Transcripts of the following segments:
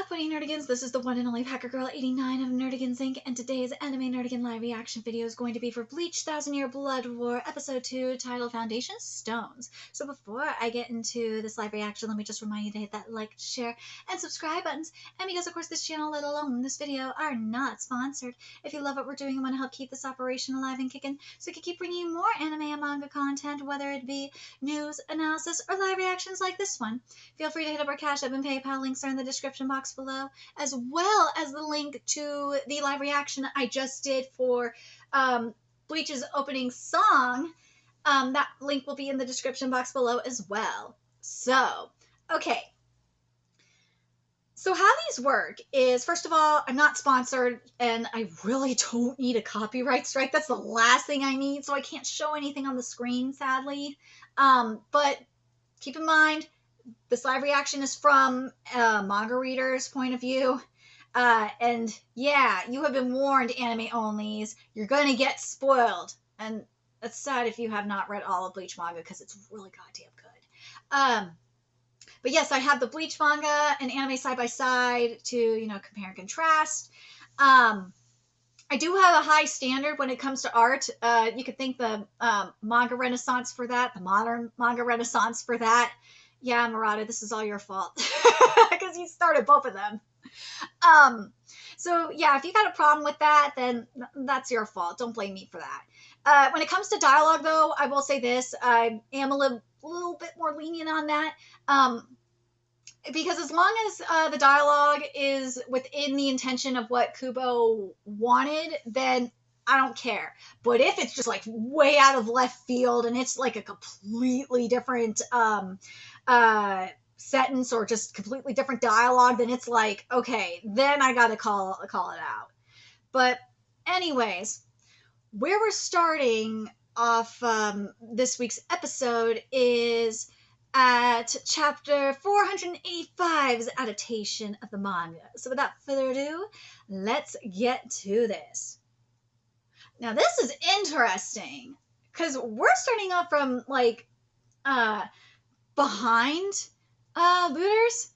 up, Buddy Nerdigans? This is the one and only Hacker Girl 89 of Nerdigans Inc. And today's Anime Nerdigan live reaction video is going to be for Bleach 1000-Year Blood War Episode 2, titled Foundation Stones. So before I get into this live reaction, let me just remind you to hit that like, share, and subscribe buttons. And because, of course, this channel, let alone this video, are not sponsored. If you love what we're doing and want to help keep this operation alive and kicking, so we can keep bringing you more anime and manga content, whether it be news, analysis, or live reactions like this one, feel free to hit up our Cash App and PayPal. Links are in the description box below, as well as the link to the live reaction I just did for Bleach's opening song. That link will be in the description box below as well. So, okay. So how these work is, first of all, I'm not sponsored, and I really don't need a copyright strike. That's the last thing I need, so I can't show anything on the screen, sadly. But keep in mind, this live reaction is from a manga reader's point of view. And yeah, you have been warned, anime onlys. You're gonna get spoiled. And that's sad if you have not read all of Bleach manga, because it's really goddamn good. But yes, I have the Bleach manga and anime side by side to, compare and contrast. I do have a high standard when it comes to art. You could thank the manga renaissance for that, the modern manga renaissance for that. Yeah, Murata, this is all your fault, because you started both of them. So yeah, if you got a problem with that, then that's your fault. Don't blame me for that. When it comes to dialogue, though, I will say this. I am a little bit more lenient on that. Because as long as the dialogue is within the intention of what Kubo wanted, then I don't care. But if it's just like way out of left field and it's like a completely different sentence or just completely different dialogue, then it's like, okay, then I gotta call it out. But anyways, where we're starting off this week's episode is at chapter 485's adaptation of the manga. So without further ado, let's get to this. Now this is interesting, because we're starting off from like behind looters,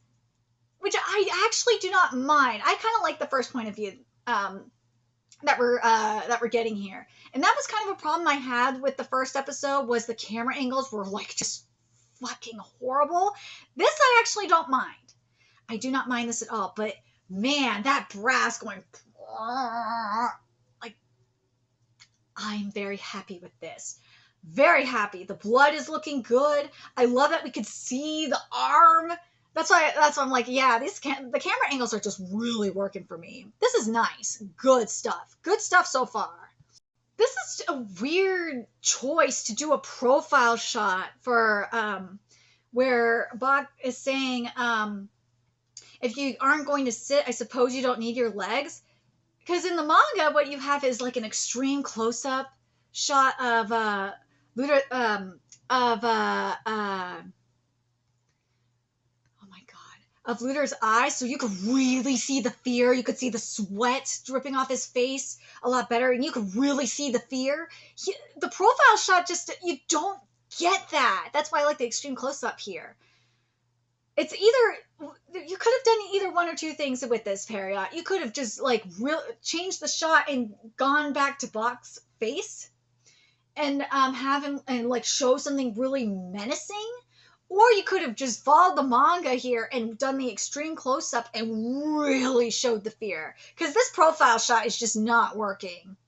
which I actually do not mind. I kind of like the first point of view that we're getting here. And that was kind of a problem I had with the first episode, was the camera angles were like just fucking horrible. This I actually don't mind. I do not mind this at all. But man, that brass going, like, I'm very happy with this. Very happy. The blood is looking good. I love that we could see the arm. That's why I'm like, yeah, the camera angles are just really working for me. This is nice. Good stuff. Good stuff so far. This is a weird choice to do a profile shot for where Bach is saying, if you aren't going to sit, I suppose you don't need your legs. Because in the manga, what you have is like an extreme close-up shot of of Luder's eyes, so you could really see the fear. You could see the sweat dripping off his face a lot better, and you could really see the fear. The profile shot, just, you don't get that. That's why I like the extreme close-up here. It's either, you could have done either one or two things with this, Period. You could have just, like, changed the shot and gone back to Bach's face and have him, and, like, show something really menacing. Or you could have just followed the manga here and done the extreme close-up and really showed the fear. Because this profile shot is just not working.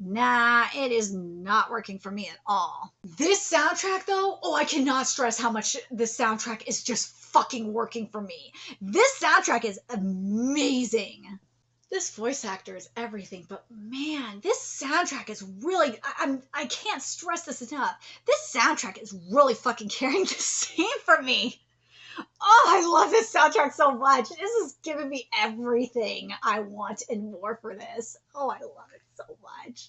Nah, it is not working for me at all. This soundtrack, though, oh, I cannot stress how much this soundtrack is just fucking working for me. This soundtrack is amazing. This voice actor is everything, but man, this soundtrack is really, I can't stress this enough. This soundtrack is really fucking carrying the scene for me. Oh, I love this soundtrack so much. This is giving me everything I want and more for this. Oh, I love it so much.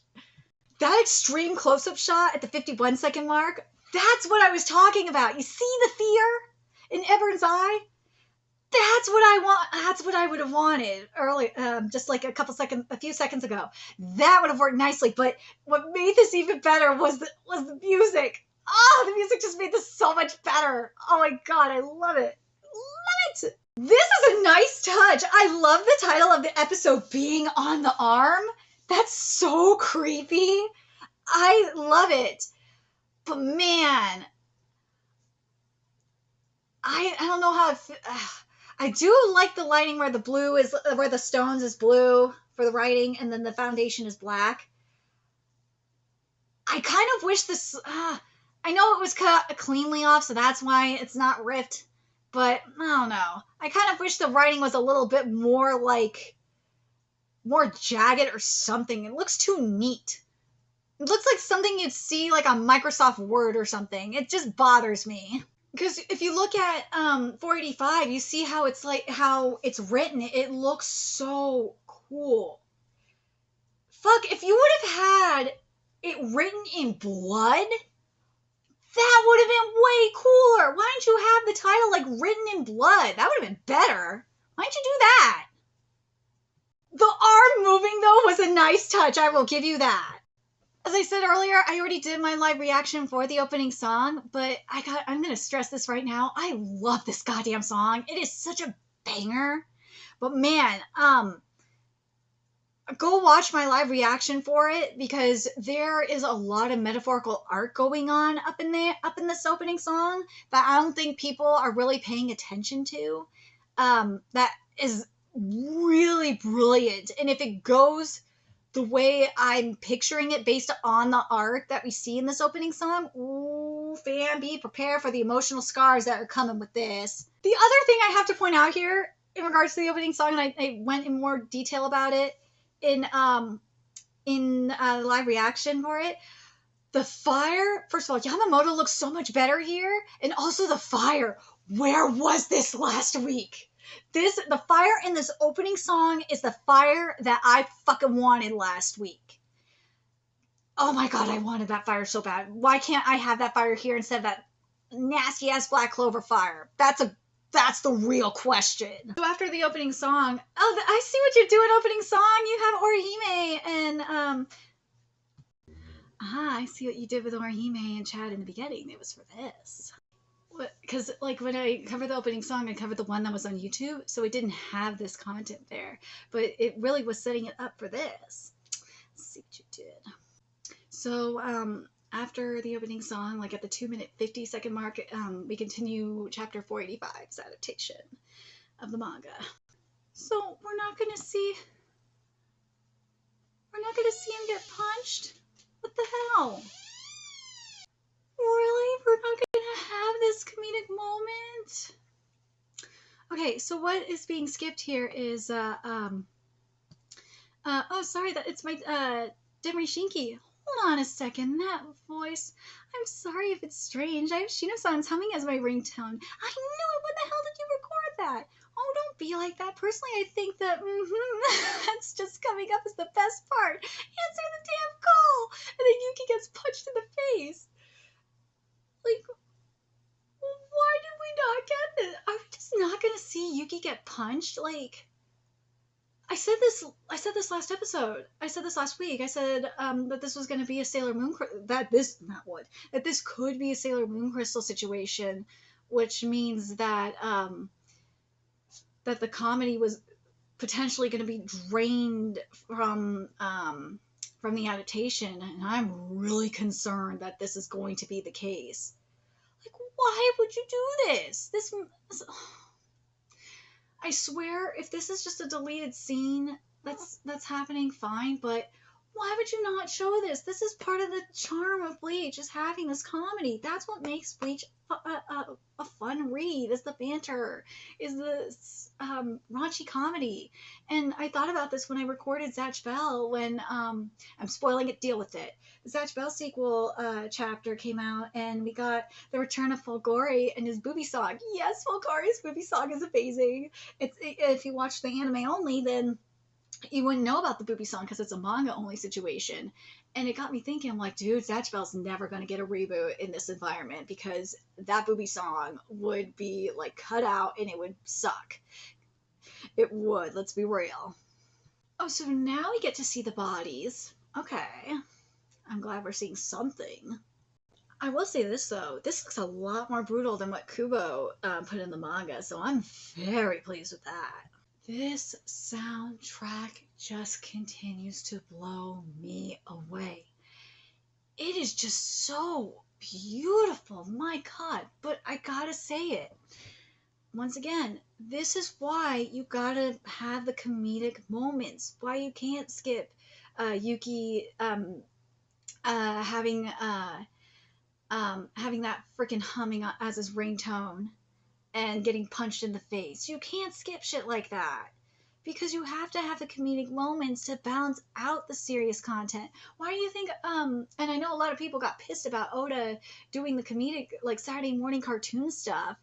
That extreme close-up shot at the 51-second mark, that's what I was talking about. You see the fear in Ebern's eye? That's what I want. That's what I would have wanted early, just like a few seconds ago. That would have worked nicely. But what made this even better was the music. Oh, the music just made this so much better. Oh my god, I love it. love it. This is a nice touch. I love the title of the episode being on the arm. That's so creepy. I love it. But man, I don't know how I do like the lighting where where the stones is blue for the writing and then the foundation is black. I kind of wish this I know it was cut cleanly off, so that's why it's not ripped. But I don't know. I kind of wish the writing was a little bit more more jagged or something. It looks too neat. It looks like something you'd see like on Microsoft Word or something. It just bothers me. Because if you look at 485, you see how how it's written. It looks so cool. Fuck, if you would have had it written in blood, that would have been way cooler. Why didn't you have the title like written in blood? That would have been better. Why didn't you do that? The arm moving though was a nice touch. I will give you that. As I said earlier, I already did my live reaction for the opening song, but I'm going to stress this right now. I love this goddamn song. It is such a banger. But man, go watch my live reaction for it because there is a lot of metaphorical art going on up in this opening song that I don't think people are really paying attention to. That is really brilliant. And if it goes the way I'm picturing it based on the art that we see in this opening song, ooh, fan, be prepared for the emotional scars that are coming with this. The other thing I have to point out here in regards to the opening song, and I went in more detail about it in the live reaction for it, the fire, first of all, Yamamoto looks so much better here, and also the fire. Where was this last week? The fire in this opening song is the fire that I fucking wanted last week. Oh my god, I wanted that fire so bad. Why can't I have that fire here instead of that nasty ass Black Clover fire? That's the real question. So after the opening song, oh, I see what you're doing, opening song. You have Orihime and I see what you did with Orihime and Chad in the beginning. It was for this. Because like when I covered the opening song, I covered the one that was on YouTube, so it didn't have this content there, but it really was setting it up for this. Let's see what you did. So after the opening song, like at the 2-minute 50-second mark, we continue chapter 485's adaptation of the manga. So we're not gonna see him get punched. What the hell? Really? We're not gonna have this comedic moment? Okay, so what is being skipped here is oh sorry, that it's my Demri Shinki. Hold on a second, that voice. I'm sorry if it's strange. I have Shino-san's humming as my ringtone. I knew it! When the hell did you record that? Oh, don't be like that. Personally, I think that that's just coming up as the best part. Answer the damn call! And then Yuki gets punched in the face. Like, why did we not get this? Are we just not gonna see Yuki get punched? Like, I said this last episode. I said this last week. I said that this was gonna be a Sailor Moon that this could be a Sailor Moon Crystal situation, which means that that the comedy was potentially going to be drained from the adaptation, and I'm really concerned that this is going to be the case. Like, why would you do this? I swear, if this is just a deleted scene that's happening, fine, but why would you not show this? This is part of the charm of Bleach, is having this comedy. That's what makes Bleach a fun read, is the banter, is the raunchy comedy. And I thought about this when I recorded Zatch Bell, when I'm spoiling it, deal with it. The Zatch Bell sequel chapter came out, and we got the return of Fulgori and his booby song. Yes, Fulgori's booby song is amazing. If you watch the anime only, then you wouldn't know about the booby song because it's a manga only situation. And it got me thinking, I'm like, dude, Zatch Bell's never going to get a reboot in this environment because that booby song would be like cut out and it would suck. It would, let's be real. Oh, so now we get to see the bodies. Okay. I'm glad we're seeing something. I will say this though, this looks a lot more brutal than what Kubo put in the manga, so I'm very pleased with that. This soundtrack just continues to blow me away. It is just so beautiful, my god. But I gotta say it once again, this is why you gotta have the comedic moments, why you can't skip Yuki having having that freaking humming as his ringtone and getting punched in the face. You can't skip shit like that because you have to have the comedic moments to balance out the serious content. Why do you think and I know a lot of people got pissed about Oda doing the comedic like Saturday morning cartoon stuff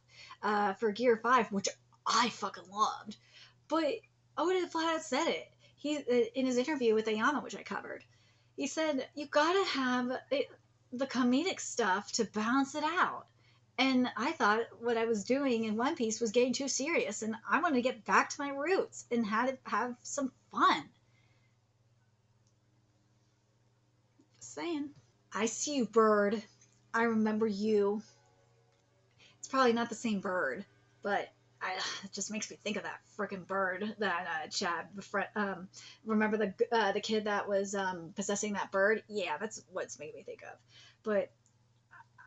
for Gear 5, which I fucking loved. But Oda flat out said it. He in his interview with Ayama, which I covered. He said you got to have the comedic stuff to balance it out. And I thought what I was doing in One Piece was getting too serious, and I wanted to get back to my roots and have some fun. Just saying. I see you, bird. I remember you. It's probably not the same bird, but it just makes me think of that freaking bird that Chad remember the kid that was possessing that bird. Yeah, that's what's making me think of. But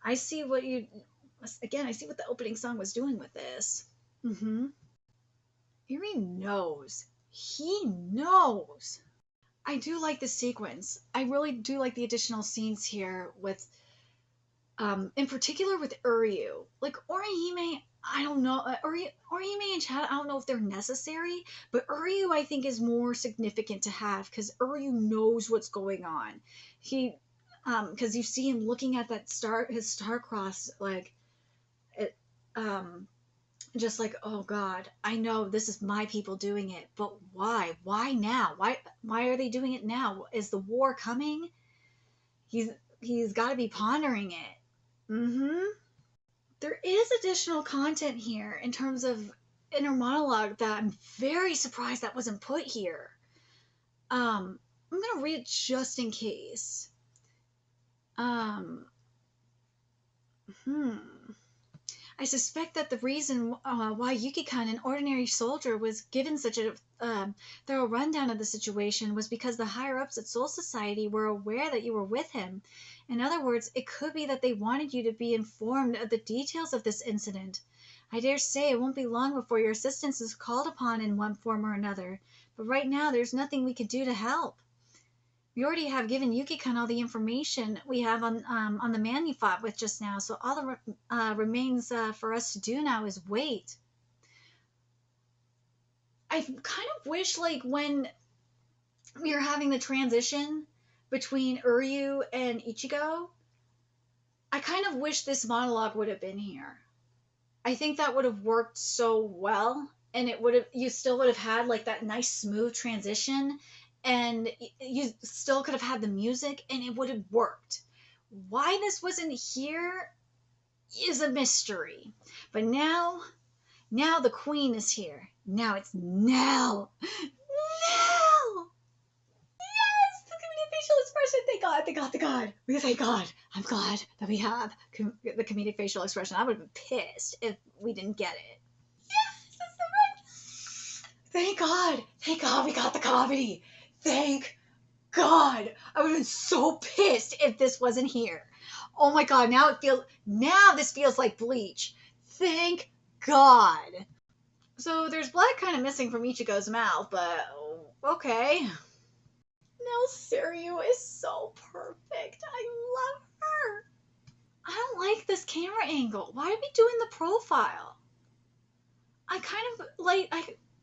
I see what you again. I see what the opening song was doing with this. Mm-hmm. Yuri knows. He knows. I do like the sequence. I really do like the additional scenes here with in particular with Uryu. Like Orihime, I don't know. Orihime and Chad, I don't know if they're necessary, but Uryu I think is more significant to have because Uryu knows what's going on. He, because you see him looking at that his star cross, like, it, just like, oh God, I know this is my people doing it, but why? Why now? Why are they doing it now? Is the war coming? He's he's got to be pondering it. Mm-hmm. There is additional content here in terms of inner monologue that I'm very surprised that wasn't put here. I'm gonna read it just in case. Um, hmm. I suspect that the reason why Yukikun, an ordinary soldier, was given such a thorough rundown of the situation was because the higher ups at Soul Society were aware that you were with him. In other words, it could be that they wanted you to be informed of the details of this incident. I dare say it won't be long before your assistance is called upon in one form or another, but right now there's nothing we could do to help. We already have given Yuki-kun all the information we have on the man you fought with just now, so all that remains for us to do now is wait. I kind of wish, like, when we were having the transition between Uryu and Ichigo, I kind of wish this monologue would have been here. I think that would have worked so well, and you still would have had, like, that nice smooth transition, and you still could have had the music and it would have worked. Why this wasn't here is a mystery. But now the queen is here. Now it's Nell. Nell! Yes! The comedic facial expression. Thank God, thank God, thank God. Thank God. I'm glad that we have the comedic facial expression. I would have been pissed if we didn't get it. Yes! That's the right. Thank God. Thank God we got the comedy. Thank God. I would have been so pissed if this wasn't here. Oh my God, now this feels like Bleach. Thank God. So there's blood kind of missing from Ichigo's mouth, but okay. Nell Seiryu is so perfect. I love her. I don't like this camera angle. Why are we doing the profile? I kind of like,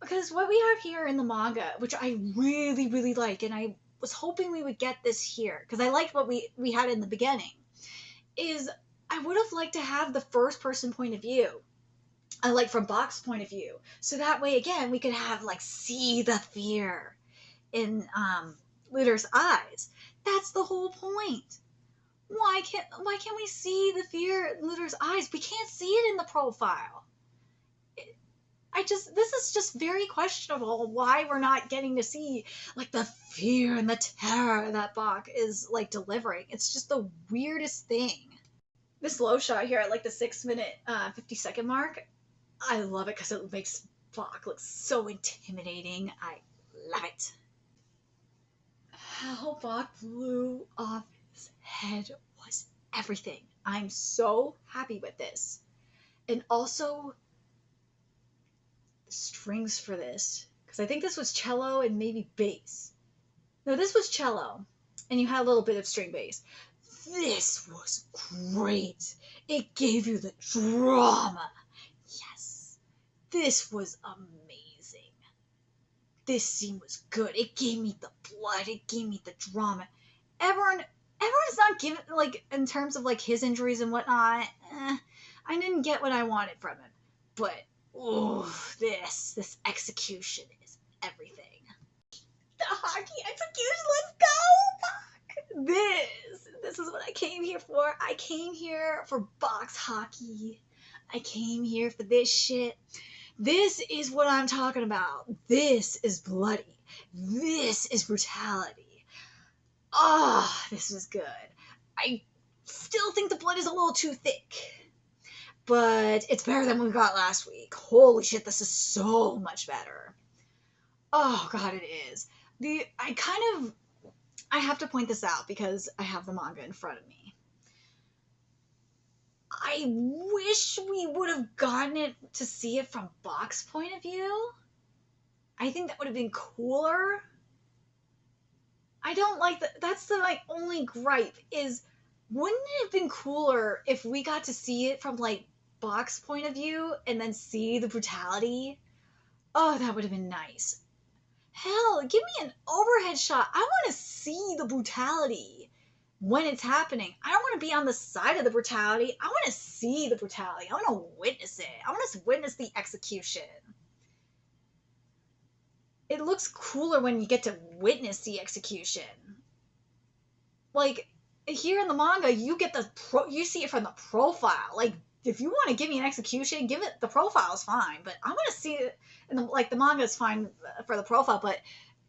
because what we have here in the manga, which I really, really like, and I was hoping we would get this here, because I liked what we had in the beginning, is I would have liked to have the first person point of view. I like from Bach's point of view. So that way, again, we could have, like, see the fear in Luder's eyes. That's the whole point. Why can't we see the fear in Luder's eyes? We can't see it in the profile. This is just very questionable why we're not getting to see, like, the fear and the terror that Bach is, like, delivering. It's just the weirdest thing. This low shot here at like the 6 minute 50-second mark, I love it because it makes Bach look so intimidating. I love it. How Bach blew off his head was everything. I'm so happy with this. And also, the strings for this, because I think this was cello and maybe bass. No, this was cello, and you had a little bit of string bass. This was great. It gave you the drama. Yes, this was amazing. This scene was good. It gave me the blood. It gave me the drama. Everyone's not given, like, in terms of like his injuries and whatnot. I didn't get what I wanted from him, but this execution is everything. The hockey execution. Let's go, Bach. This is what I came here for. I came here for box hockey. I came here for this shit. This is what I'm talking about. This is bloody. This is brutality. This was good. I still think the blood is a little too thick, but it's better than we got last week. Holy shit, this is so much better. Oh god, it is. I have to point this out because I have the manga in front of me. I wish we would have gotten it to see it from Bach's point of view. I think that would have been cooler. I don't like that. That's my only gripe is, wouldn't it have been cooler if we got to see it from like Bach's point of view and then see the brutality? Oh, that would have been nice. Hell, give me an overhead shot. I want to see the brutality when it's happening. I don't want to be on the side of the brutality. I want to see the brutality. I want to witness it. I want to witness the execution. It looks cooler when you get to witness the execution. Like, here in the manga, you get you see it from the profile. Like, if you want to give me an execution, give it, the profile is fine, but I want to see it, and the manga is fine for the profile, but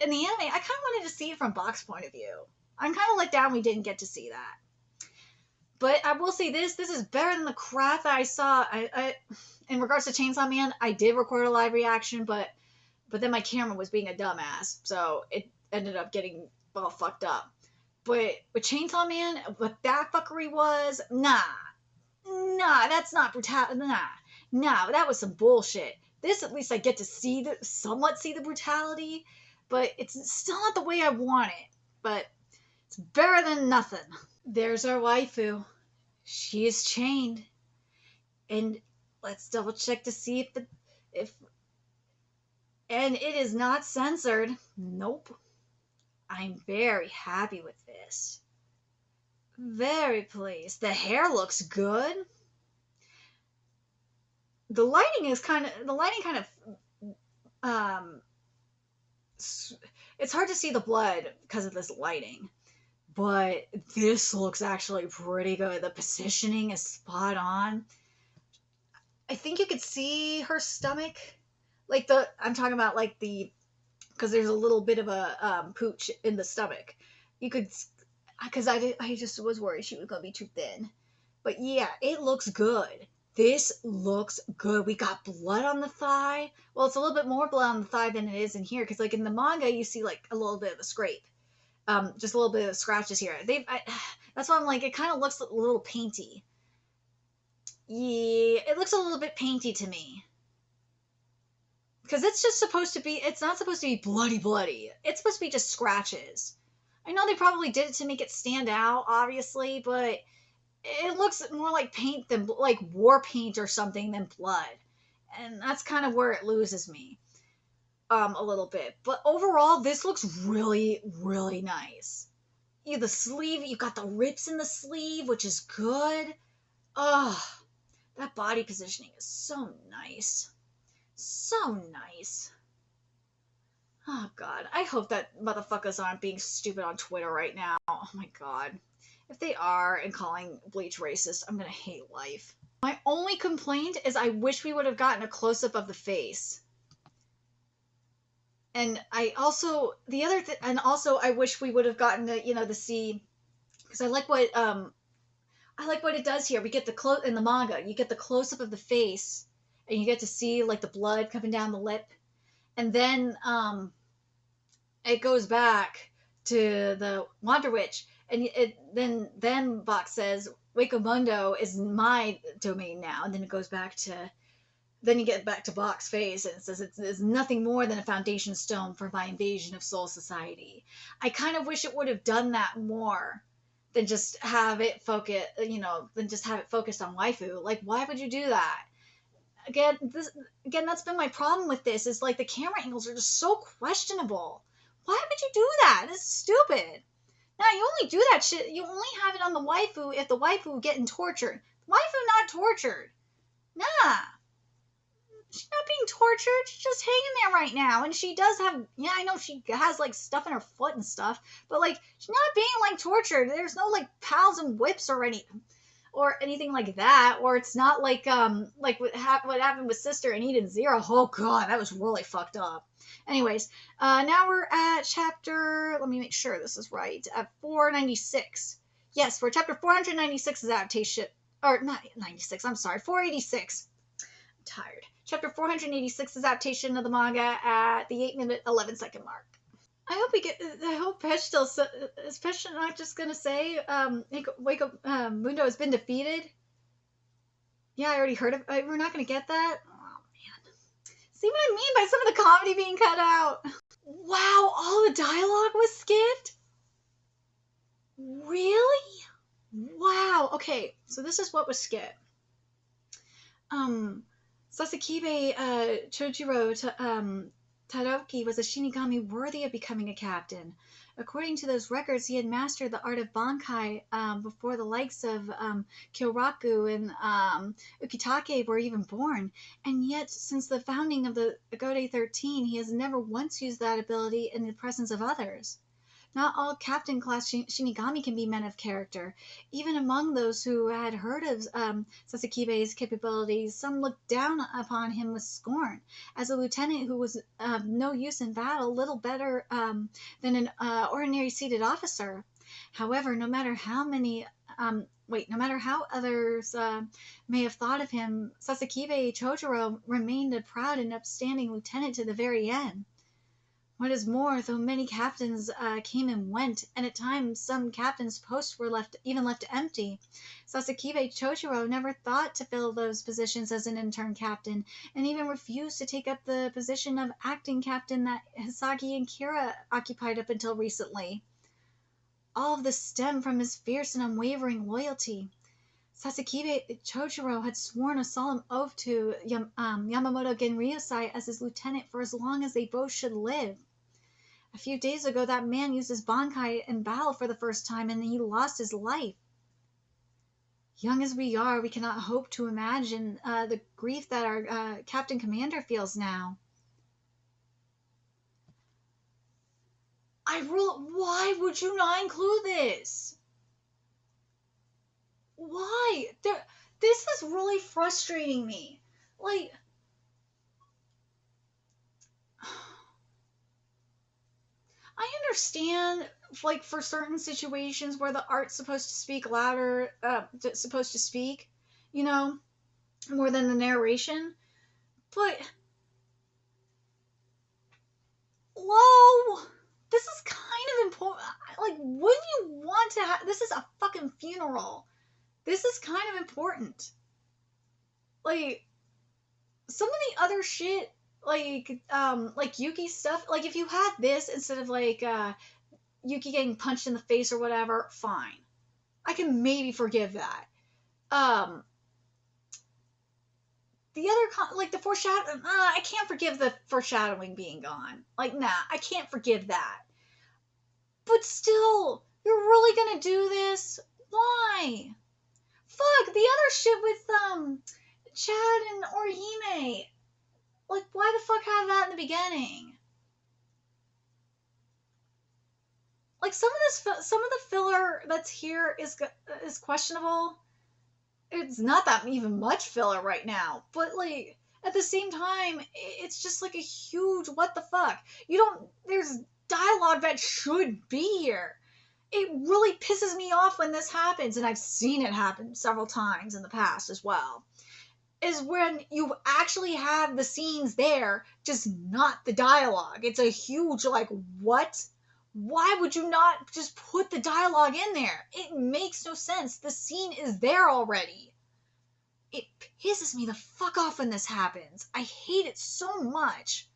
in the anime, I kind of wanted to see it from Bach's point of view. I'm kind of let down we didn't get to see that. But I will say this is better than the crap that I saw. In regards to Chainsaw Man, I did record a live reaction, but then my camera was being a dumbass, so it ended up getting all fucked up. But with Chainsaw Man, what that fuckery was, nah, that's not brutality. Nah, that was some bullshit. This, at least I get to somewhat see the brutality, but it's still not the way I want it. But it's better than nothing. There's our waifu. She is chained. And let's double check to see and it is not censored. Nope. I'm very happy with this. Very pleased. The hair looks good. The lighting kind of it's hard to see the blood because of this lighting, but this looks actually pretty good. The positioning is spot on. I think you could see her stomach, I'm talking about because there's a little bit of a pooch in the stomach. You could, because I just was worried she was gonna be too thin, but yeah, it looks good. This looks good. We got blood on the thigh. Well, it's a little bit more blood on the thigh than it is in here, because in the manga you see a little bit of a scrape, just a little bit of scratches here. That's why I'm it kind of looks a little painty. Yeah, it looks a little bit painty to me. Because it's not supposed to be bloody. It's supposed to be just scratches. I know they probably did it to make it stand out, obviously, but it looks more like paint than, war paint or something, than blood. And that's kind of where it loses me. A little bit. But overall, this looks really, really nice. The sleeve, you got the rips in the sleeve, which is good. That body positioning is so nice. So nice. Oh god, I hope that motherfuckers aren't being stupid on Twitter right now. Oh my god. If they are and calling Bleach racist, I'm gonna hate life. My only complaint is I wish we would have gotten a close-up of the face. And I also I wish we would have gotten to see, because I like what I like what it does here. We get the close in the manga. You get the close up of the face, and you get to see like the blood coming down the lip, and then it goes back to the Wander Witch, and then Bach says Waco Mundo is my domain now, and then it goes back to then you get back to Bach's face, and it says it's nothing more than a foundation stone for my invasion of Soul Society. I kind of wish it would have done that more than just have it focus, than just have it focused on waifu. Like, why would you do that? Again, that's been my problem with this. Is like the camera angles are just so questionable. Why would you do that? It's stupid. Now you only do that shit. You only have it on the waifu if the waifu getting tortured. Waifu not tortured. Nah. She's not being tortured. She's just hanging there right now. And she does have, yeah, I know she has like stuff in her foot and stuff, but like she's not being like tortured. There's no like pals and whips or anything like that. Or it's not like what happened with Sister and Eden Zero. Oh god, that was really fucked up. Anyways, now we're at chapter, let me make sure this is right, at 496. Yes, for chapter 496's adaptation, or not 96, I'm sorry, 486. I'm tired. Chapter 486 is adaptation of the manga at the 8-minute 11-second mark. I hope Pesh still, is Pesh not just gonna say, Wake Up Mundo has been defeated? Yeah, I already heard of, we're not gonna get that? Oh, man. See what I mean by some of the comedy being cut out? Wow, all the dialogue was skipped? Really? Wow, okay, so this is what was skipped. Sasakibe Chojiro Tadaoki was a Shinigami worthy of becoming a captain. According to those records, he had mastered the art of Bankai before the likes of Kyoraku and Ukitake were even born. And yet, since the founding of the Agode 13, he has never once used that ability in the presence of others. Not all captain class Shinigami can be men of character. Even among those who had heard of Sasakibe's capabilities, some looked down upon him with scorn. As a lieutenant who was no use in battle, little better than an ordinary seated officer. However, no matter how others may have thought of him, Sasakibe Chojiro remained a proud and upstanding lieutenant to the very end. What is more, though many captains came and went, and at times some captains' posts were left empty, Sasakibe Chojiro never thought to fill those positions as an intern captain, and even refused to take up the position of acting captain that Hisagi and Kira occupied up until recently. All of this stemmed from his fierce and unwavering loyalty. Sasakibe Chojiro had sworn a solemn oath to Yamamoto Genryosai as his lieutenant for as long as they both should live. A few days ago, that man used his Bankai in battle for the first time, and he lost his life. Young as we are, we cannot hope to imagine the grief that our Captain Commander feels now. Why would you not include this? Why? This is really frustrating me. Like, I understand, like, for certain situations where the art's supposed to speak louder, supposed to speak, more than the narration. But, this is kind of important. Like, wouldn't you want to have, this is a fucking funeral. This is kind of important. Like, some of the other shit, like Yuki's stuff, like, if you had this instead of, like, Yuki getting punched in the face or whatever, fine. I can maybe forgive that. The other, like, the foreshadowing, I can't forgive the foreshadowing being gone. Like, nah, I can't forgive that. But still, you're really gonna do this? Why? Fuck, the other shit with, Chad and Orihime. Like, why the fuck have that in the beginning? Like, some of the filler that's here is questionable. It's not that even much filler right now, but, like, at the same time, it's just, like, a huge what the fuck. There's dialogue that should be here. it really pisses me off when this happens, and I've seen it happen several times in the past as well, is when you actually have the scenes there, just not the dialogue. It's a huge, like, what? Why would you not just put the dialogue in there? It makes no sense. The scene is there already. It pisses me the fuck off when this happens. I hate it so much.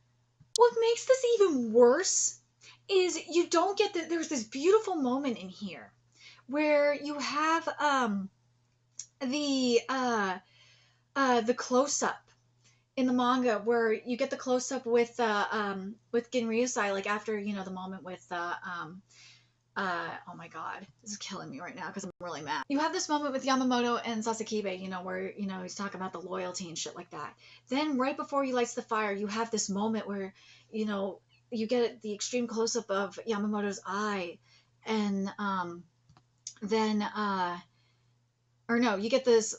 What makes this even worse is you don't get there's this beautiful moment in here where you have the close up in the manga, where you get the close up with Ginryusai, like after, you know, the moment with oh my god, this is killing me right now because I'm really mad. You have this moment with Yamamoto and Sasakibe, you know, where, you know, he's talking about the loyalty and shit like that. Then right before he lights the fire, you have this moment where, you know, you get the extreme close up of Yamamoto's eye, and then or no, you get this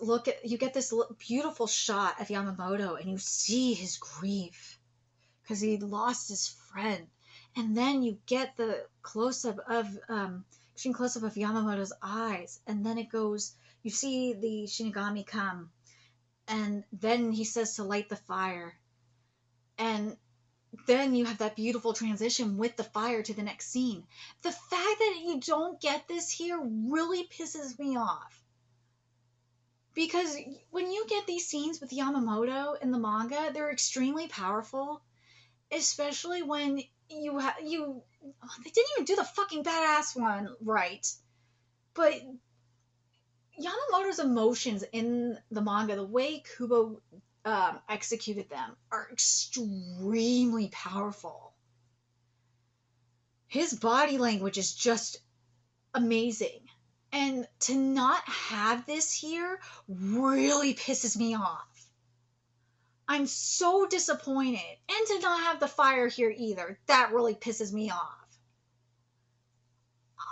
beautiful shot of Yamamoto, and you see his grief because he lost his friend. And then you get the close-up of extreme close-up of Yamamoto's eyes, and then it goes, you see the Shinigami come, and then he says to light the fire, and then you have that beautiful transition with the fire to the next scene. The fact that you don't get this here really pisses me off, because when you get these scenes with Yamamoto in the manga, they're extremely powerful, especially when they didn't even do the fucking badass one right. But Yamamoto's emotions in the manga, the way Kubo executed them, are extremely powerful. His body language is just amazing. And to not have this here really pisses me off. I'm so disappointed. And to not have the fire here either. That really pisses me off.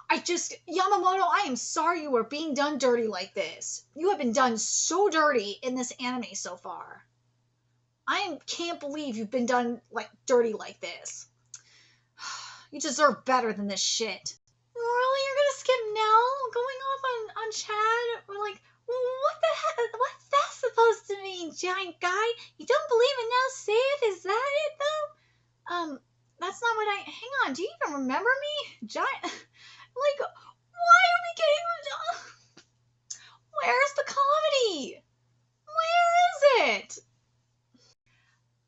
Yamamoto, I am sorry you are being done dirty like this. You have been done so dirty in this anime so far. I can't believe you've been done like dirty like this. You deserve better than this shit. Really? You're gonna skip Nell going off on Chad? We're like, what the heck? What's that supposed to mean, giant guy? You don't believe in Nell's safe? Is that it, though? That's not what hang on, do you even remember me? Giant, like, why are we getting, where's the comedy? Where is it?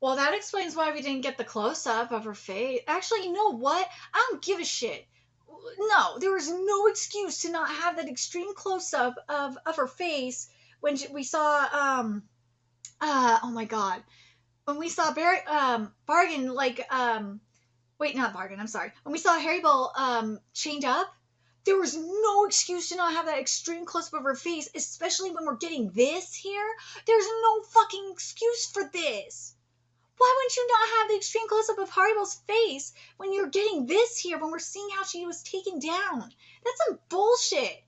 Well, that explains why we didn't get the close-up of her face. Actually, you know what? I don't give a shit. No, there was no excuse to not have that extreme close-up of her face when we saw oh my god, when we saw Bargain, like wait, not Bargain, I'm sorry, when we saw Harry chained up, there was no excuse to not have that extreme close-up of her face, especially when we're getting this here. There's no fucking excuse for this. Why wouldn't you not have the extreme close-up of Haribel's face when you're getting this here, when we're seeing how she was taken down? That's some bullshit.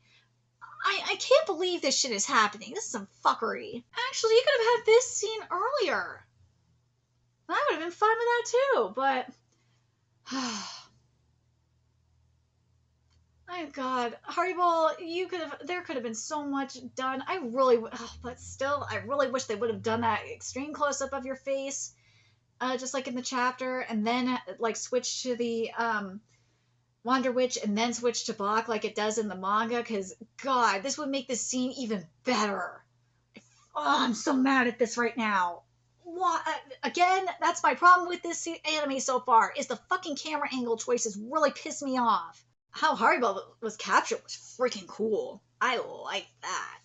I can't believe this shit is happening. This is some fuckery. Actually, you could have had this scene earlier. I would have been fine with that too, but... My god. Haribel, there could have been so much done. But still, I really wish they would have done that extreme close-up of your face. Just like in the chapter, and then like switch to the Wander Witch, and then switch to Bach like it does in the manga, because god, this would make this scene even better. I'm so mad at this right now. What? Again, that's my problem with this anime so far, is the fucking camera angle choices really piss me off. How Haribel was captured was freaking cool. I like that.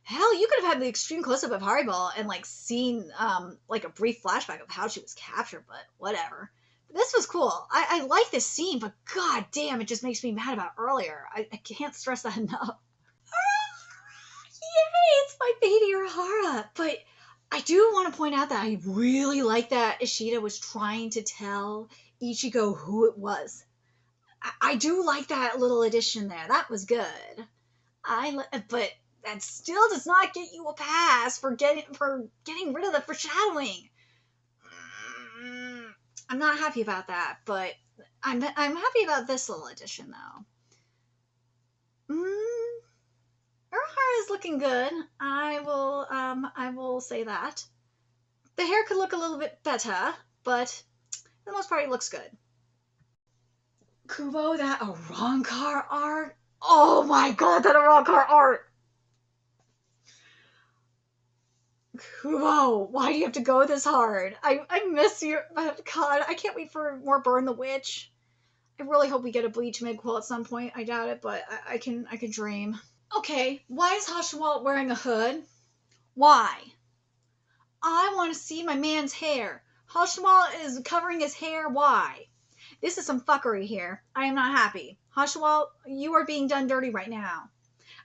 Hell, you could have had the extreme close-up of Haribel and, like, seen, like, a brief flashback of how she was captured, but whatever. But this was cool. I like this scene, but god damn, it just makes me mad about earlier. I can't stress that enough. Yay, it's my baby Urahara! But I do want to point out that I really like that Ishida was trying to tell Ichigo who it was. I do like that little addition there. That was good. But that still does not get you a pass for getting rid of the foreshadowing. I'm not happy about that, but I'm happy about this little addition though. Mm, Urahara is looking good. I will say that. The hair could look a little bit better, but for the most part, it looks good. Kubo, that Arrancar art. Oh my god, that Arrancar art. Kubo, why do you have to go this hard? I miss you. God, I can't wait for more Burn the Witch. I really hope we get a Bleach midquel at some point. I doubt it, but I can dream. Okay, why is Hashawalt wearing a hood? Why? I want to see my man's hair. Hashawalt is covering his hair. Why? This is some fuckery here. I am not happy. Hashawalt, you are being done dirty right now.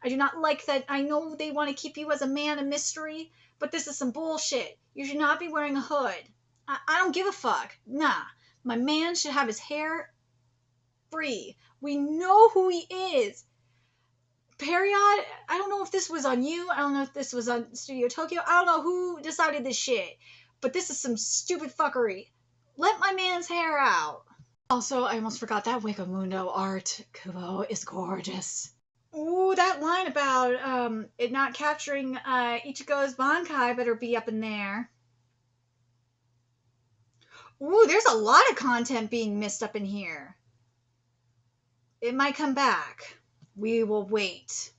I do not like that. I know they want to keep you as a man of mystery, but this is some bullshit. You should not be wearing a hood. I don't give a fuck. Nah. My man should have his hair free. We know who he is. Period. I don't know if this was on you. I don't know if this was on Studio Tokyo. I don't know who decided this shit. But this is some stupid fuckery. Let my man's hair out. Also, I almost forgot that Wakamundo art. Kubo is gorgeous. Ooh, that line about it not capturing Ichigo's Bankai better be up in there. Ooh, there's a lot of content being missed up in here. It might come back. We will wait.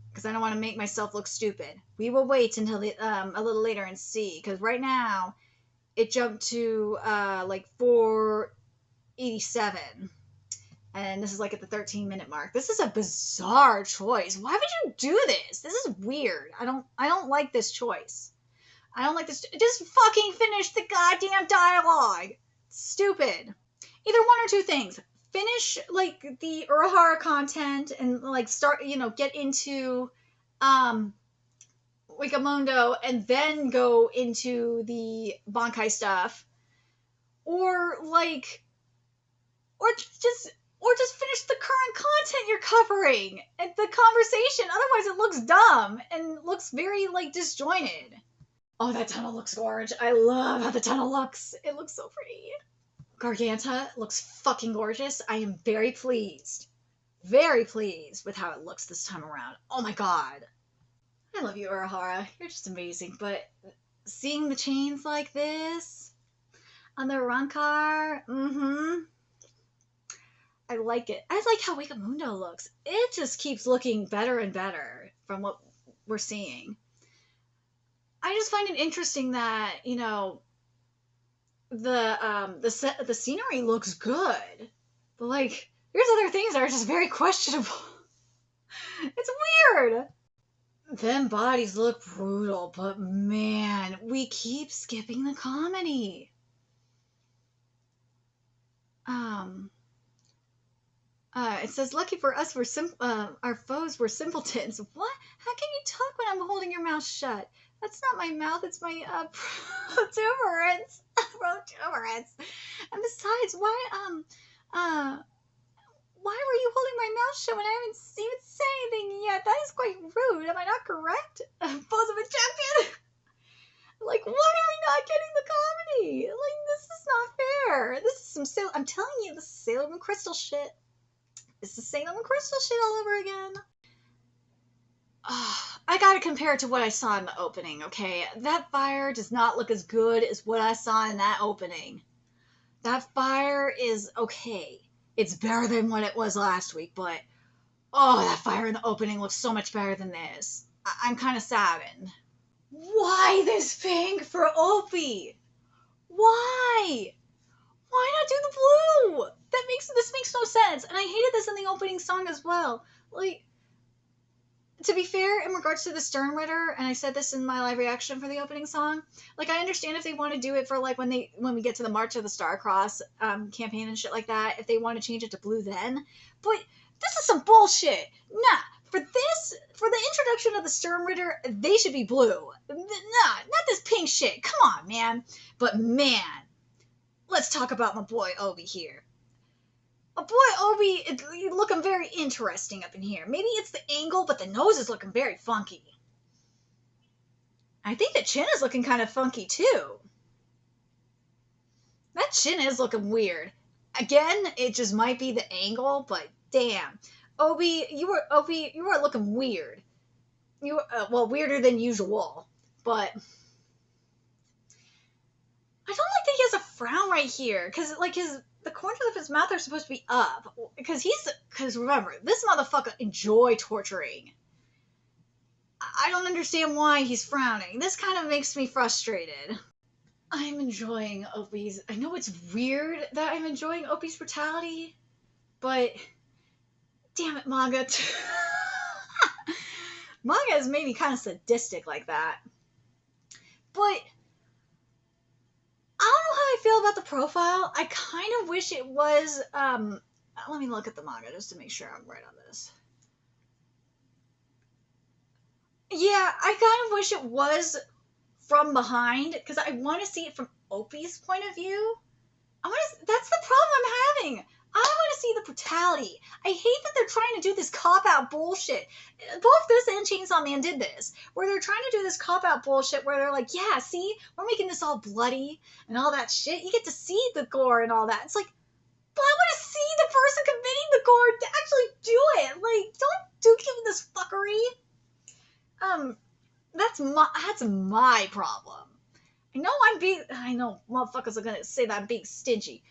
Because I don't want to make myself look stupid. We will wait until a little later and see. Because right now, it jumped to like 487. And this is like at the 13-minute mark. This is a bizarre choice. Why would you do this? This is weird. I don't like this choice. I don't like this. Just fucking finish the goddamn dialogue. Stupid. Either one or two things. Finish like the Urahara content and like start, get into Wakamundo and then go into the Bankai stuff. Or just finish the current content you're covering and the conversation. Otherwise it looks dumb and looks very disjointed. Oh, that tunnel looks gorgeous. I love how the tunnel looks. It looks so pretty. Garganta looks fucking gorgeous. I am very pleased with how it looks this time around. Oh my god. I love you, Urahara. You're just amazing. But seeing the chains like this on the Rankar, I like it. I like how Wakamundo looks. It just keeps looking better and better from what we're seeing. I just find it interesting that, the scenery looks good, but there's other things that are just very questionable. It's weird. Them bodies look brutal, but man, we keep skipping the comedy. It says, lucky for us, our foes were simpletons. What? How can you talk when I'm holding your mouth shut? That's not my mouth, it's my protuberance. Protuberance. And besides, why were you holding my mouth shut when I haven't even said anything yet? That is quite rude. Am I not correct? Pose of a champion. Why are we not getting the comedy? This is not fair. This is some I'm telling you, this is Sailor Moon Crystal shit. This is Sailor Moon Crystal shit all over again. I gotta compare it to what I saw in the opening, okay? That fire does not look as good as what I saw in that opening. That fire is okay. It's better than what it was last week, but that fire in the opening looks so much better than this. I'm kind of saddened. Why this pink for Opie? Why? Why not do the blue? This makes no sense. And I hated this in the opening song as well. To be fair, in regards to the Stern Ritter, and I said this in my live reaction for the opening song, I understand if they want to do it for when we get to the March of the Starcross campaign and shit like that, if they want to change it to blue then. But this is some bullshit. Nah, for the introduction of the Stern Ritter, they should be blue. Nah, not this pink shit. Come on, man. But man, let's talk about my boy Obi here. My boy Obi is looking very interesting up in here. Maybe it's the angle, but the nose is looking very funky. I think the chin is looking kind of funky too. That chin is looking weird. Again, it just might be the angle, but damn. Obi, you were looking weird. You well, weirder than usual, but I don't like that he has a frown right here, because like the corners of his mouth are supposed to be up, because remember, this motherfucker enjoy torturing. I don't understand why he's frowning. This kind of makes me frustrated. I'm enjoying Opie's. I know it's weird that I'm enjoying Opie's brutality, but damn it, manga. Manga has made me kind of sadistic like that. But I don't know how I feel about the profile. I kind of wish it was. Let me look at the manga just to make sure I'm right on this. Yeah, I kind of wish it was from behind, because I want to see it from Opie's point of view. That's the problem I'm having. I want to see the brutality. I hate that they're trying to do this cop-out bullshit. Both this and Chainsaw Man did this, where they're trying to do this cop-out bullshit where they're like, yeah, see, we're making this all bloody and all that shit. You get to see the gore and all that. It's like, but I want to see the person committing the gore to actually do it. Like, don't give this fuckery. That's my problem. I know motherfuckers are gonna say that I'm being stingy.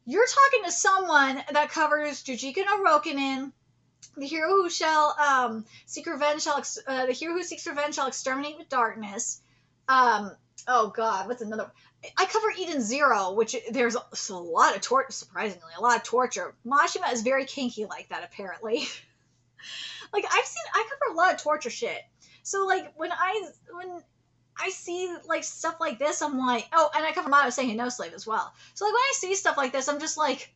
You're talking to someone that covers Jujutsu no Rokunin, the hero who seek revenge the hero who seeks revenge shall exterminate with darkness. Oh god, what's another? I cover Eden Zero, which there's a lot of surprisingly, a lot of torture. Mashima is very kinky like that, apparently. Like I cover a lot of torture shit. So like when I see like stuff like this, I'm like, oh, and I cover Mato saying no slave as well. So like when I see stuff like this, I'm just like,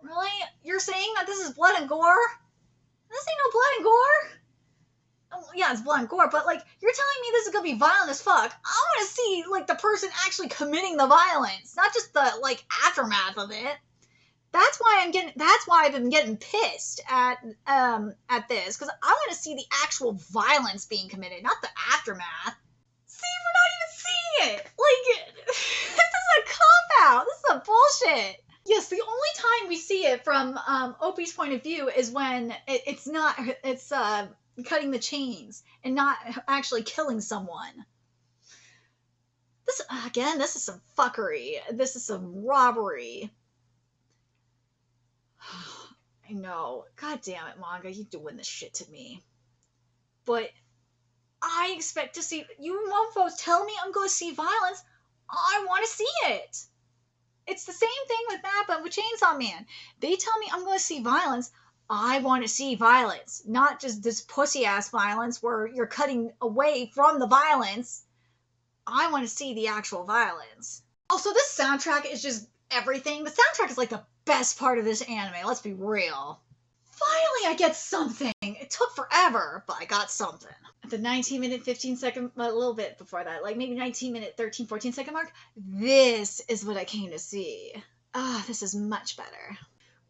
really? You're saying that this is blood and gore? This ain't no blood and gore. Oh, yeah, it's blood and gore, but like you're telling me this is gonna be violent as fuck. I want to see like the person actually committing the violence, not just the like aftermath of it. That's why I've been getting pissed at this, because I want to see the actual violence being committed, not the aftermath. See, we're not even seeing it. Like, this is a cop-out. This is a bullshit. Yes, the only time we see it from Opie's point of view is when it's cutting the chains and not actually killing someone. This is some fuckery. This is some robbery. I know. God damn it, manga. You're doing this shit to me. But I expect to see... You mofos tell me I'm going to see violence. I want to see it. It's the same thing with Mappa with Chainsaw Man. They tell me I'm going to see violence. I want to see violence. Not just this pussy-ass violence where you're cutting away from the violence. I want to see the actual violence. Also, this soundtrack is just everything. The soundtrack is like the best part of this anime, let's be real. Finally, I get something. It took forever, but I got something. At the 19-minute, 15-second, a little bit before that, like maybe 19-minute, 13, 14-second mark, this is what I came to see. This is much better.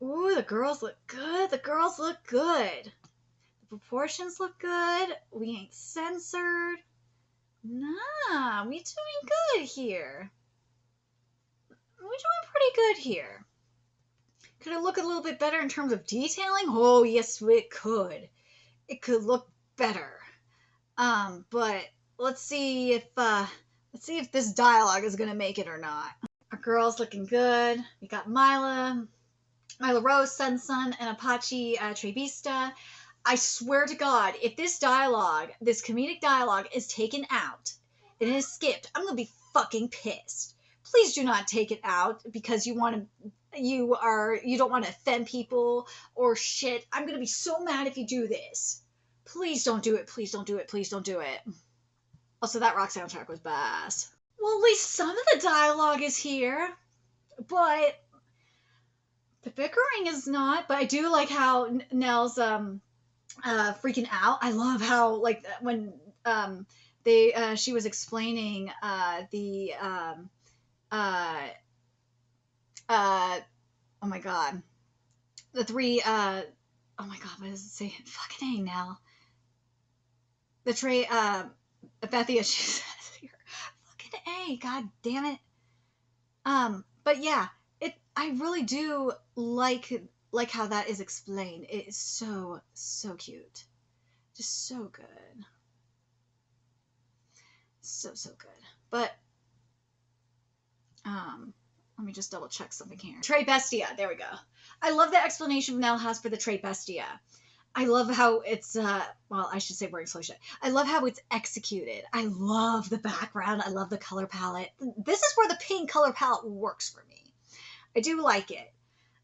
Ooh, the girls look good. The girls look good. The proportions look good. We ain't censored. Nah, we doing good here. We're doing pretty good here. Could it look a little bit better in terms of detailing? Oh, yes, it could. It could look better. But let's see if this dialogue is gonna make it or not. Our girl's looking good. We got Mila Rose, Sun, and Apache Trebista. I swear to God, if this comedic dialogue is taken out and it is skipped, I'm gonna be fucking pissed. Please do not take it out because you don't want to offend people or shit. I'm gonna be so mad if you do this. Please don't do it. Please don't do it. Please don't do it. Also, that rock soundtrack was badass. Well, at least some of the dialogue is here, but the bickering is not. But I do like how Nell's freaking out. I love how like when she was explaining oh my god. The three, oh my god, what does it say? Fucking A, Nell. The tray, Bethia, she says here. Fucking A, god damn it. But yeah, I really do like like how that is explained. It is so, so cute. Just so good. So, so good. But, let me just double check something here. Trait Bestia. There we go. I love the explanation Nell has for the Trait Bestia. I love how it's, well, I should say wearing solution. I love how it's executed. I love the background. I love the color palette. This is where the pink color palette works for me. I do like it.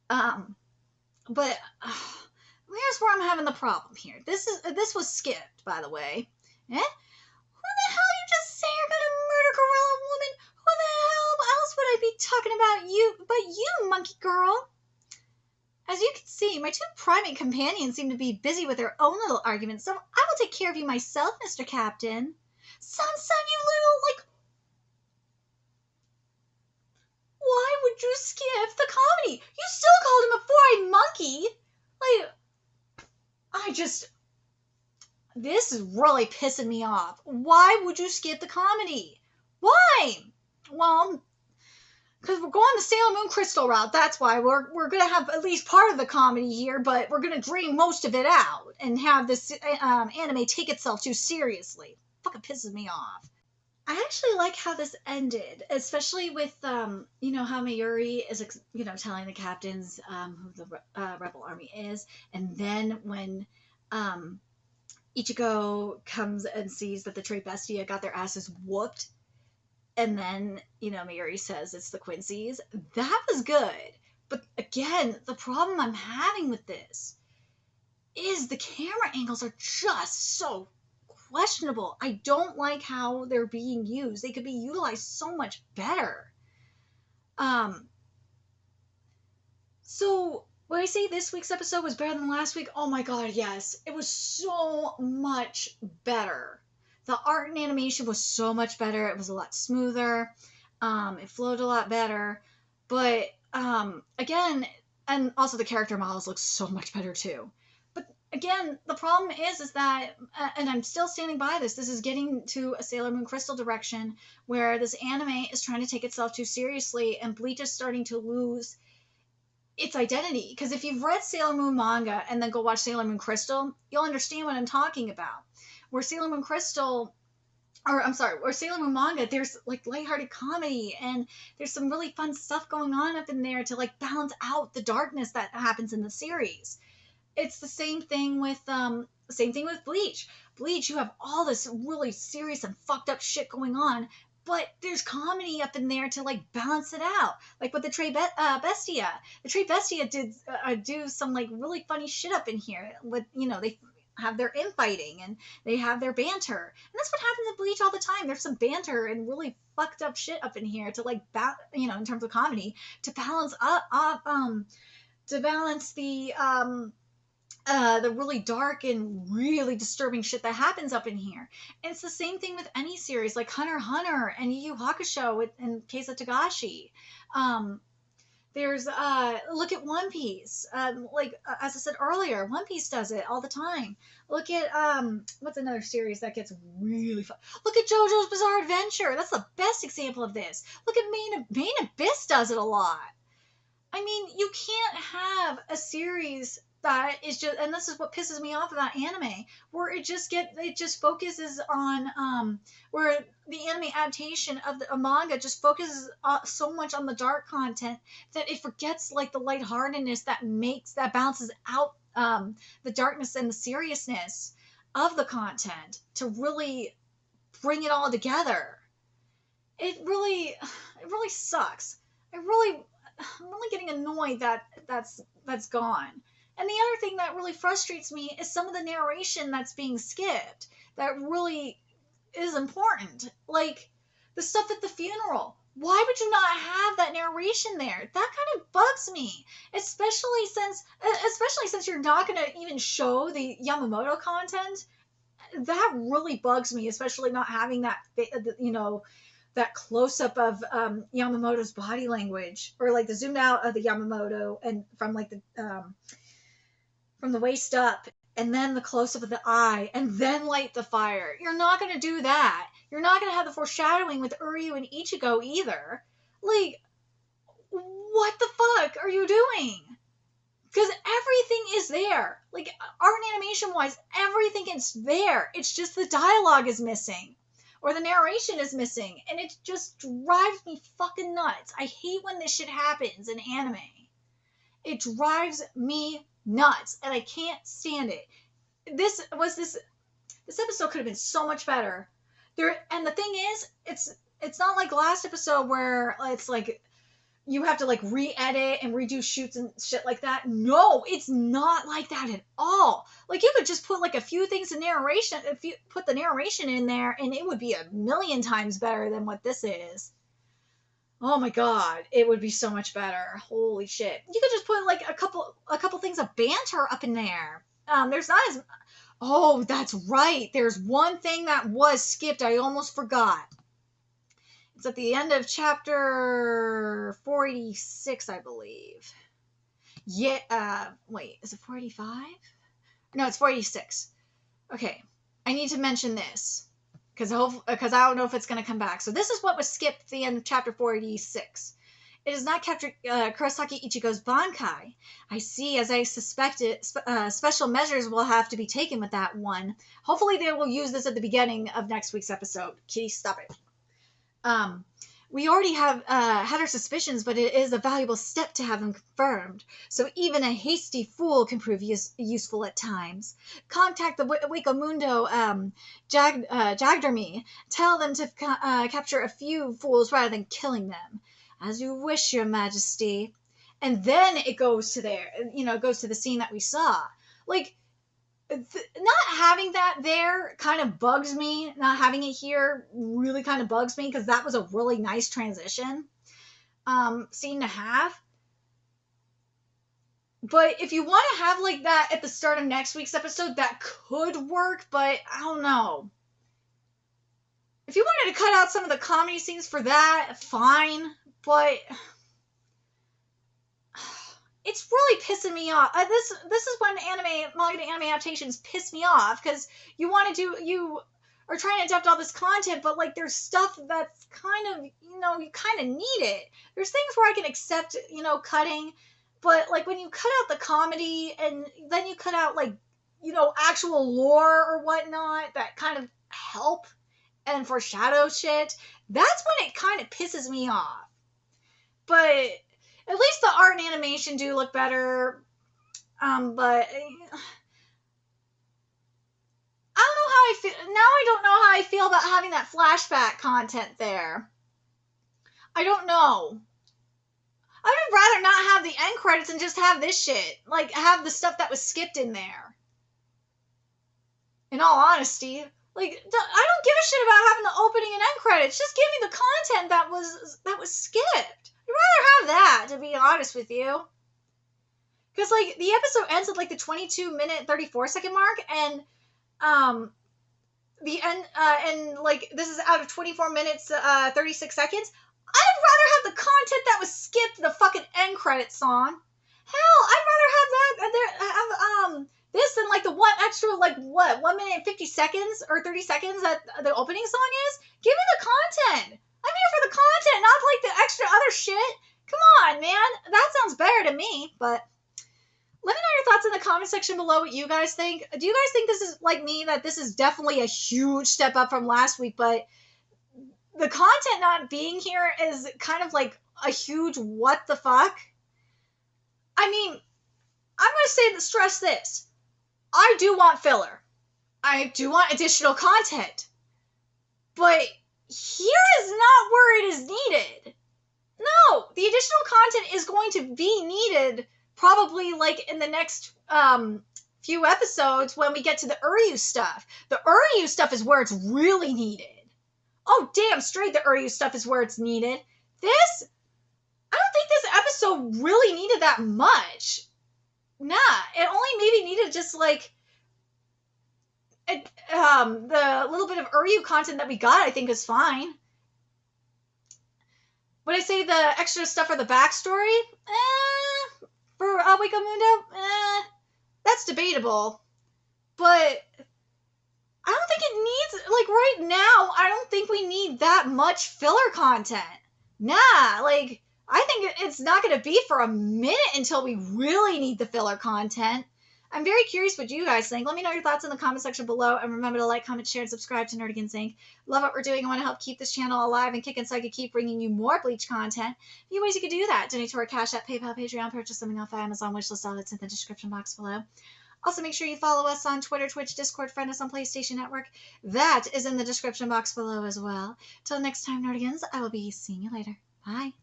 But here's where I'm having the problem here. This was skipped, by the way. Eh? Who the hell you just say you're gonna murder Gorilla Woman? Who the hell else would I be talking about you but you, monkey girl? As you can see, my two primate companions seem to be busy with their own little arguments, so I will take care of you myself, Mr. Captain. Son, you little, why would you skip the comedy? You still called him a four-eyed monkey. This is really pissing me off. Why would you skip the comedy? Why? Well, because we're going the Sailor Moon Crystal route. That's why we're going to have at least part of the comedy here, but we're going to drain most of it out and have this anime take itself too seriously. Fucking pisses me off. I actually like how this ended, especially with, how Mayuri is, telling the captains who the rebel army is. And then when Ichigo comes and sees that the Trait Bestia got their asses whooped, and then, Mayuri says it's the Quincy's. That was good. But again, the problem I'm having with this is the camera angles are just so questionable. I don't like how they're being used. They could be utilized so much better. So when I say this week's episode was better than last week, oh my god, yes. It was so much better. The art and animation was so much better. It was a lot smoother. It flowed a lot better. But again, and also the character models look so much better too. But again, the problem is that, and I'm still standing by this is getting to a Sailor Moon Crystal direction where this anime is trying to take itself too seriously and Bleach is starting to lose its identity. Because if you've read Sailor Moon manga and then go watch Sailor Moon Crystal, you'll understand what I'm talking about. Where Sailor Moon manga, there's lighthearted comedy and there's some really fun stuff going on up in there to balance out the darkness that happens in the series. It's the same thing with Bleach. Bleach, you have all this really serious and fucked up shit going on, but there's comedy up in there to balance it out. Like with the Trait Bestia. The Trait Bestia did do some really funny shit up in here with, they have their infighting and they have their banter. And that's what happens in Bleach all the time. There's some banter and really fucked up shit up in here to in terms of comedy, to balance the really dark and really disturbing shit that happens up in here. And it's the same thing with any series like Hunter x Hunter and Yu Yu Hakusho in case of Togashi. There's look at One Piece. As I said earlier, One Piece does it all the time. Look at what's another series that gets really fun? Look at JoJo's Bizarre Adventure. That's the best example of this. Look at Main Abyss does it a lot. I mean, you can't have a series that is just, and this is what pisses me off about anime, where it just focuses on where the anime adaptation of a manga just focuses so much on the dark content that it forgets the lightheartedness that balances out the darkness and the seriousness of the content to really bring it all together. It really sucks. I'm really getting annoyed that that's gone. And the other thing that really frustrates me is some of the narration that's being skipped that really is important. Like the stuff at the funeral. Why would you not have that narration there? That kind of bugs me, especially since you're not going to even show the Yamamoto content. That really bugs me, especially not having that, that close-up of Yamamoto's body language, or the zoomed out of the Yamamoto and from from the waist up, and then the close-up of the eye, and then light the fire. You're not going to do that. You're not going to have the foreshadowing with Uryu and Ichigo either. What the fuck are you doing? Because everything is there. Like, art and animation wise, everything is there. It's just the dialogue is missing. Or the narration is missing. And it just drives me fucking nuts. I hate when this shit happens in anime. It drives me nuts. And I can't stand it. This episode could have been so much better. And the thing is, it's not like last episode where it's like you have to like re-edit and redo shoots and shit like that. No, it's not like that at all. Like, you could just put like a few things in narration, if you put the narration in there, and it would be a million times better than what this is. Oh my god, it would be so much better. Holy shit. You could just put like a couple things of banter up in there. There's not as... Oh, that's right. There's one thing that was skipped. I almost forgot. It's at the end of chapter 46, I believe. Yeah, wait, is it 45? No, it's 46. Okay, I need to mention this, because I don't know if it's going to come back. So this is what was skipped at the end of chapter 46. It is not captured Kurosaki Ichigo's Bankai. I see, as I suspected, special measures will have to be taken with that one. Hopefully they will use this at the beginning of next week's episode. Kitty, stop it. We already have had our suspicions, but it is a valuable step to have them confirmed. So even a hasty fool can prove useful at times. Contact the Wakamundo Jagdermi. Tell them to capture a few fools rather than killing them. As you wish, Your Majesty. And then it goes to there. It goes to the scene that we saw. Like, not having that there kind of bugs me. Not having it here really kind of bugs me, because that was a really nice transition scene to have. But if you want to have like that at the start of next week's episode, that could work, but I don't know. If you wanted to cut out some of the comedy scenes for that, fine, but it's really pissing me off. This is when manga to anime adaptations piss me off, because you are trying to adapt all this content, but like there's stuff that's kind of, you kind of need it. There's things where I can accept, cutting, but like when you cut out the comedy and then you cut out like, actual lore or whatnot that kind of help and foreshadow shit, that's when it kind of pisses me off. But at least the art and animation do look better. But I don't know how I feel. Now I don't know how I feel about having that flashback content there. I don't know. I would rather not have the end credits and just have this shit. Like, have the stuff that was skipped in there. In all honesty. Like, I don't give a shit about having the opening and end credits. Just give me the content that was skipped. I'd rather have that, to be honest with you. Because, like, the episode ends at, like, the 22-minute, 34-second mark, and, the end, and, like, this is out of 24 minutes, 36 seconds. I'd rather have the content that was skipped, the fucking end credit song. Hell, I'd rather have this than, like, the one extra, like, 1 minute and 50 seconds, or 30 seconds that the opening song is? Give me the content! I'm here for the content, not like the extra other shit. Come on, man. That sounds better to me. But let me know your thoughts in the comment section below what you guys think. Do you guys think this is like me, that this is definitely a huge step up from last week, but the content not being here is kind of like a huge what the fuck? I mean, I'm going to stress this. I do want filler. I do want additional content. But here is not where it is needed. No, the additional content is going to be needed probably like in the next few episodes when we get to the Uryu stuff. The Uryu stuff is where it's really needed. Oh, damn straight the Uryu stuff is where it's needed. I don't think this episode really needed that much. Nah, it only maybe needed just like the little bit of Uryu content that we got, I think, is fine. Would I say the extra stuff for the backstory? For Wakamundo? That's debatable. But I don't think it needs, like, right now, I don't think we need that much filler content. Nah, like, I think it's not going to be for a minute until we really need the filler content. I'm very curious what you guys think. Let me know your thoughts in the comment section below. And remember to like, comment, share, and subscribe to Nerdigans Inc. Love what we're doing. I want to help keep this channel alive and kicking so I can keep bringing you more Bleach content. A few ways you can do that. Donate to our Cash App, PayPal, Patreon, purchase something off Amazon wishlist. All that's in the description box below. Also, make sure you follow us on Twitter, Twitch, Discord, friend us on PlayStation Network. That is in the description box below as well. Till next time, Nerdigans, I will be seeing you later. Bye.